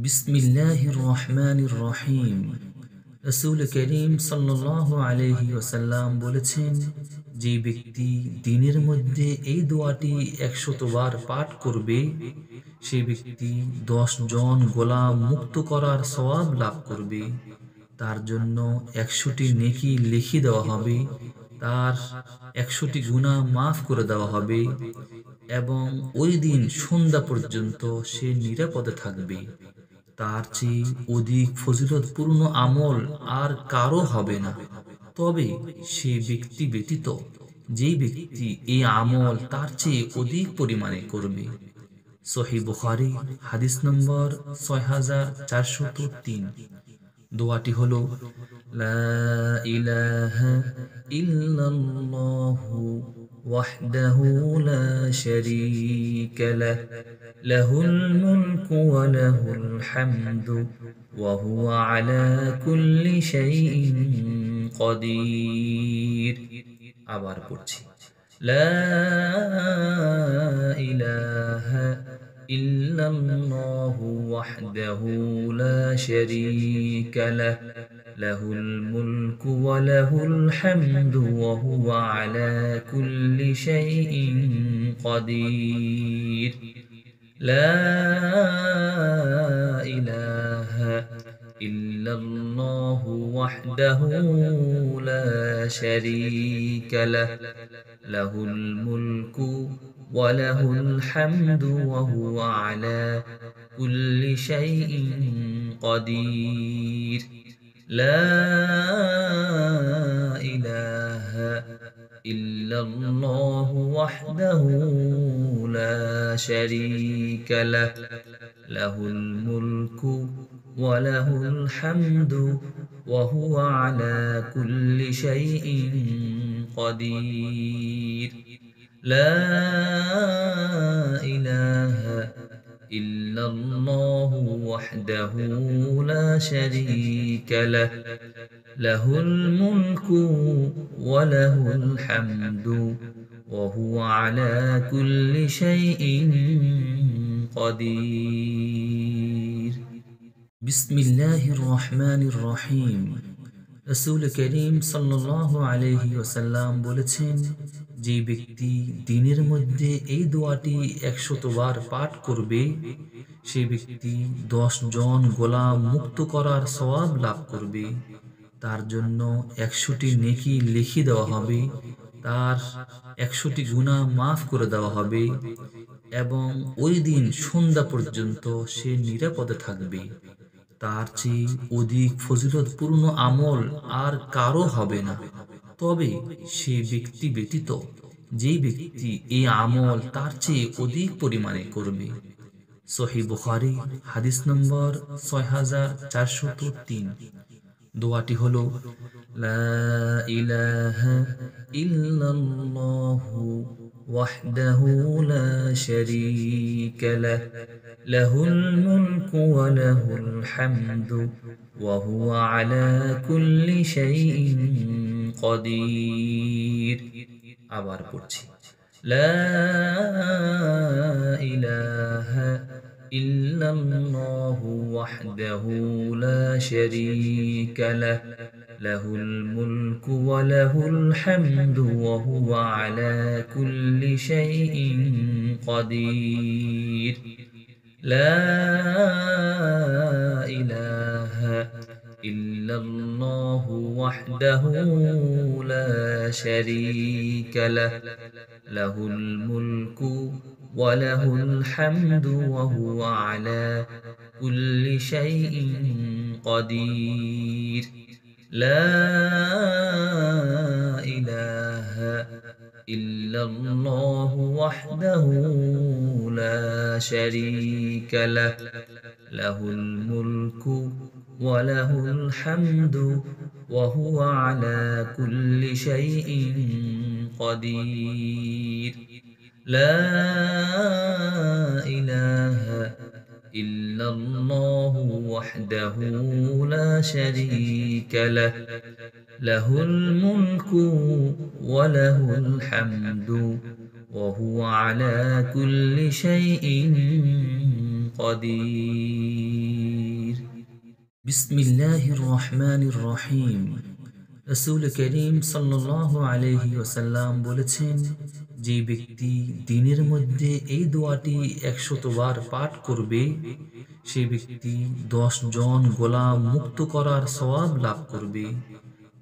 বিসমিল্লাহির রহমানির রহিম। রাসূল করিম সাল্লাল্লাহু আলাইহি ওয়াসাল্লাম বলেছেন, যে ব্যক্তি দিনের মধ্যে এই দোয়াটি 100 বার পাঠ করবে, সেই ব্যক্তি 10 জন গোলাম মুক্ত করার সওয়াব লাভ করবে। তার জন্য 100টি নেকি লিখে দেওয়া হবে, তার 100টি গুনাহ মাফ করে দেওয়া হবে এবং ওই দিন সন্ধ্যা পর্যন্ত সে নিরাপদে থাকবে। তার চেয়ে অধিক ফজিলতপূর্ণ আমল আর কারো হবে না, তবে সে ব্যক্তি ব্যতীত যেই ব্যক্তি এই আমল তার চেয়ে অধিক পরিমাণে করবে। সহিহ বুখারী হাদিস নম্বর 6403। দোয়াটি হলো, লা ইলাহা ইল্লাল্লাহু ওয়াহদাহু লা শারীকা লাহ, লাহুল মুলকু ওয়া লাহুল হামদু ওয়া হুয়া আলা কুল্লি শাইইন কাদির। আবার পড়ছি, লা ইলাহা ইল্লাল্লাহু ওয়াহদাহু লা শারীকা লাহ, লাহুল মুলকু ওয়া লাহুল হামদু ওয়া হুয়া আলা কুল্লি শাইইন কাদির। লা ইলাহা ইল্লাল্লাহু ওয়াহদাহু লা শারীকা লাহ, লাহুল মুলকু ওয়া লাহুল হামদু ওয়া হুয়া আলা কুল্লি শাইইন কাদির। লা ইলাহা ইল্লাল্লাহু ওয়াহদাহু লা শারীকা লাহ, লাহুল মুলকু ওয়া লাহুল হামদু ওয়া হুয়া আলা কুল্লি শাইইন কাদির। লা ইলাহা ইল্লাল্লাহু ওয়াহদাহু লা শারীকা লাহ, লাহুল মুলকু ওয়া লাহুল হামদু ওয়া হুয়া আলা কুল্লি শাইইন কাদির। বিসমিল্লাহির রহমানির রহিম। রাসূল করিম সাল্লাল্লাহু আলাইহি ওয়াসাল্লাম বলেছেন, যে ব্যক্তি দিনের মধ্যে এই দোয়াটি 100 বার পাঠ করবে, সেই ব্যক্তি 10 জন গোলাম মুক্ত করার সওয়াব লাভ করবে। তার জন্য 100টি নেকি লিখে দেওয়া হবে, তার 100টি গুনাহ মাফ করে দেওয়া হবে এবং ওই দিন সন্ধ্যা পর্যন্ত সে নিরাপদে থাকবে। তার চেয়ে অধিক ফজিলতপূর্ণ আমল আর কারো হবে না, তবে সে ব্যক্তি ব্যতীত যেই ব্যক্তি এই আমল তার চেয়ে অধিক পরিমাণে করবে। সহিহ বুখারী হাদিস নম্বর 6403। দোয়াটি হলো, লা ইলাহা ইল্লাল্লাহু ওয়াহদাহু লা শারীকা লাহ, লাহুল মুলকু ওয়া লাহুল হামদু ওয়া হুয়া আলা কুল্লি শাইইন কাদির। আবার পড়ছি, লা ইলাহা ইল্লাল্লাহু ওয়াহদাহু লা শারীকা লাহ, লাহুল মুলকু ওয়া লাহুল হামদু ওয়া হুয়া আলা কুল্লি শাইইন কাদির। লা ইলাহা ইল্লাল্লাহু ওয়াহদাহু লা শারীকা লাহ, লাহুল মুলকু ওয়া লাহুল হামদু ওয়া হুয়া আলা কুল্লি শাইইন কাদির। লা ইলাহা ইল্লাল্লাহু ওয়াহদাহু লা শারীকা লাহ, লাহুল মুলকু ওয়া লাহুল হামদু ওয়া হুয়া আলা কুল্লি শাইইন কাদির। লা ইলাহা ইল্লাল্লাহু ওয়াহদাহু লা শারীকা লাহ, লাহুল মুলকু ওয়া লাহুল হামদু ওয়া হুয়া আলা কুল্লি শাইইন قدير। বিসমিল্লাহির রহমানির রহিম। রাসূল করিম সাল্লাল্লাহু আলাইহি ওয়াসাল্লাম বলেছেন, যে ব্যক্তি দিনের মধ্যে এই দোয়াটি 100 বার পাঠ করবে, সেই ব্যক্তি 10 জন গোলাম মুক্ত করার সওয়াব লাভ করবে।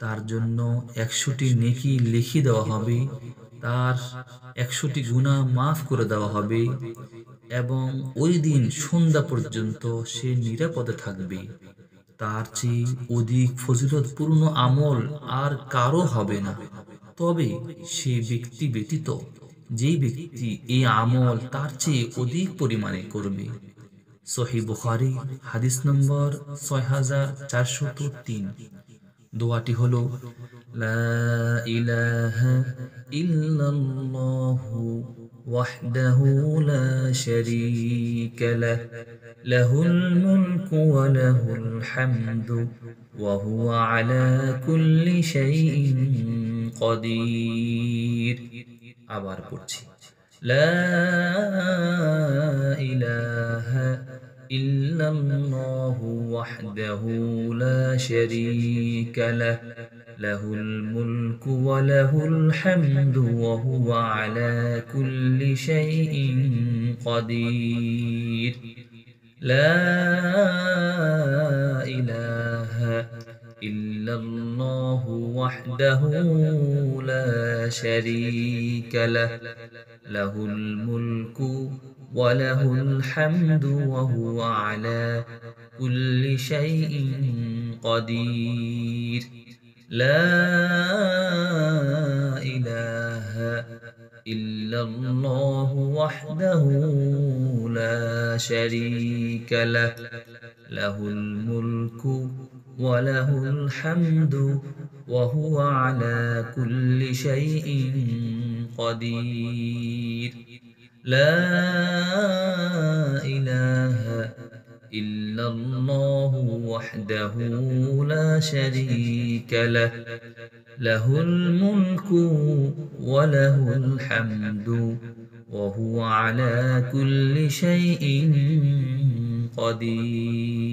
তার জন্য 100টি নেকি লিখে দেওয়া হবে, তার 100টি গুনাহ মাফ করে দেওয়া হবে এবং ওই দিন সন্ধ্যা পর্যন্ত সে নিরাপদে থাকবে। তার চেয়ে অধিক ফজিলতপূর্ণ আমল আর কারো হবে না, তবে সে ব্যক্তি ব্যতীত যেই ব্যক্তি এই আমল তার চেয়ে অধিক পরিমাণে করবে। সহিহ বুখারী হাদিস নম্বর 6403। দোয়াটি হলো, লা ইলাহা ইল্লাল্লাহু ওয়াহদাহু লা শারীকা লাহ, লাহুল মুলকু ওয়া লাহুল হামদু ওয়া হুয়া আলা কুল্লি শাইইন কাদির। আবার পড়ছি, লা ইলাহা ইল্লাল্লাহু ওয়াহদাহু লা শারীকা লাহ, লাহুল মুলকু ওয়া লাহুল হামদু ওয়া হুয়া আলা কুল্লি শাইইন কাদির। লা ইলাহা ইল্লাল্লাহু ওয়াহদাহু লা শারীকা লাহ, লাহুল মুলকু ওয়া লাহুল হামদু ওয়া হুয়া আলা কুল্লি শাইইন কাদির। লা ইলাহা ইল্লাল্লাহু ওয়াহদাহু লা শারীকা লাহ, লাহুল মুলকু ওয়া লাহুল হামদু ওয়া হুয়া আলা কুল্লি শাইইন কাদির। লা ইলাহা ইল্লাল্লাহু ওয়াহদাহু লা শারীকা লাহ, লাহুল মুলকু ওয়া লাহুল হামদু ওয়া হুয়া আলা কুল্লি শাইইন কাদির।